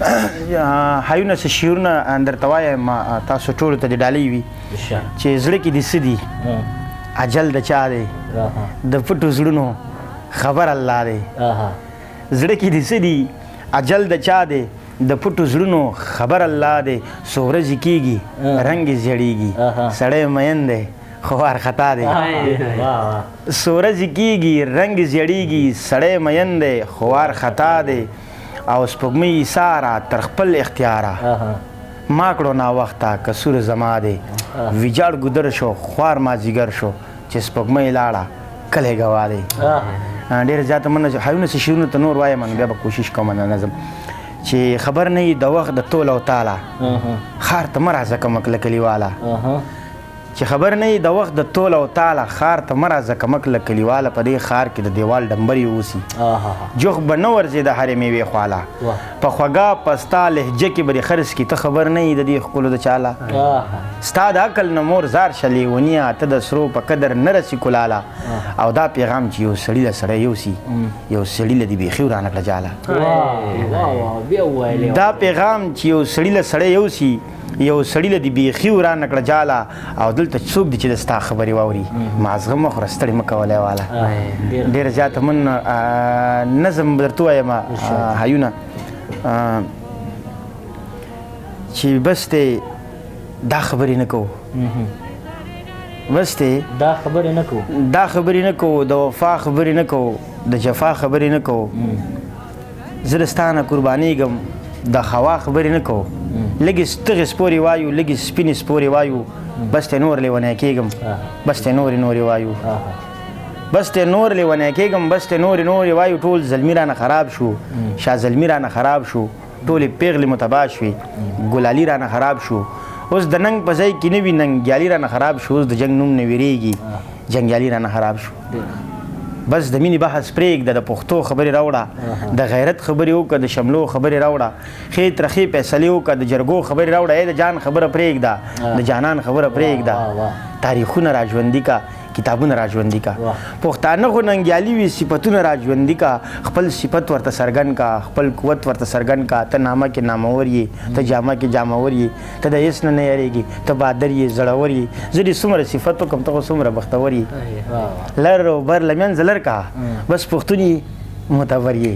هایونه څه شعرونه درته وایم تاسو ټولو ته دې ډالۍ وي چې زړه کې دې څه دي اجل د چا دی د پټو زړونو خبر الله دی زړه کې دې څه دي اجل د چا دی د پټو زړونو خبر الله دی څو ورځې کېږي رنګ یې زیړېږي سړی مین دی خو وارخطا دی څو ورځې کېږي رنګ یې زیړېږي سړی مین دی خو وارخطا دی او سپوږمۍ ایساره تر خپل اختیاره ما کړو ناوخته قصور زما دی ویجاړ ګودر شو خوار مازدیګر شو چې سپوږمۍ لاړه کلی ګوا دی ډېر زیاته مننه هایونه څه شعرونه ته نور وایم نو بیا به کوشش کوم د نظم چې خبر نه وي د وخت د طول او تاله ښار ته مه راځه کمک له کلیواله چې خبر نه وي د وخت د طول او تاله ښار ته مه راځه کمک له کلیواله په دې ښار کې د دیوال ډمبرې اوسي جوخ به نه ورځې د هرې میوې خواله په خوږه په ستا لهجه کې به دې خرڅ کي ته خبر نه وي د دې ښکلو د چاله ستا د عقل نه مور زار شه لیونیه ته د سرو په قدر نه رسي کلاله او دا پیغام چې یو سړي له سړی یوسي یو سړي له دې بیخي ورانه کړه جاله دا پیغام چې یو سړي له سړی یوسي یو سړي له دې بیخي ورانه کړه جاله او دلته څوک دي چې د ستا خبرې واوري مازغه مه خوره ستړې مه کولی واله ډېره زیاته من نظم به درته ووایم هایونه چې بس دی دا خبرې نه کوو بس دی دا خبرې نه کوو دا خبرې نه کوو د وفا خبرې نه کوو د جفا خبرې نه کوو زه د ستا نه قربانېږم د خوا خبرې نه کوو لږې ستغې سپورې وایو لږې سپینې سپورې وایو بس ته نور لیونی کېږم بس ته نورې نورې وایو بس ته نور لیونی کېږم بس ته نورې نورې وایو ټول زلمي رانه خراب شو شاه زلمي رانه خراب شو ټولې پیغلې مو تباه شوې ګلالي رانه خراب شو اوس د ننګ په ځای کې نه وي ننګیالي رانه خراب شو اوس د جنګ نوم نه ویرېږي جنګیالي رانه خراب شو بس د مینې بحث پرېږده د پښتو خبرې راوړه د غیرت خبرې وکړه د شملو خبرې راوړه ښې ترخې فیصلې وکړه د جرګو خبرې راوړه ای د جان خبره پرېږده د جانان خبره پرېږده تاریخونه راژوندي کا کتابونه راژوندي کا پښتانه خو ننګیالي وي صفتونه راژوندي کا خپل صفت ورته څرګند کا خپل قوت ورته څرګند کا ته نامه کې نامور یې ته جامه کې جامور یې ته د هېڅ نه یېرېږي ته بادر یې زړور یې زه دې څومره صفت وکړم ته خو څومره بختور یې لر او بر له منځه لر کا بس پښتون یې معتبر یې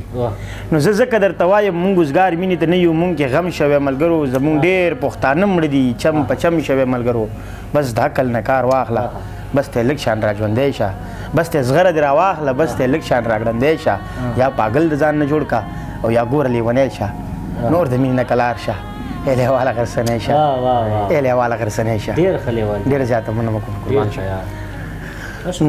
نو زه ځکه درته وایم مونږ اوزګار مینې ته نه یو مونږ کې غم شوی ملګرو زمونږ ډېر پښتانه مړه دي چم په چم شوی ملګرو بس د عقل نه کار واخله بس ته لږ شان را ژوندی شه بس ته زغره دې راواخله بس ته لږ شان را ګړندی شه یا پاگل د ځان نه جوړ کا او یا ګوره لیونی شه نور د مینې نه کلار شه ایله واله غرسنی شه ایله واله غرسنی شه ډېر ښه لیونی ډېره زیاته مننه کوم قربان شه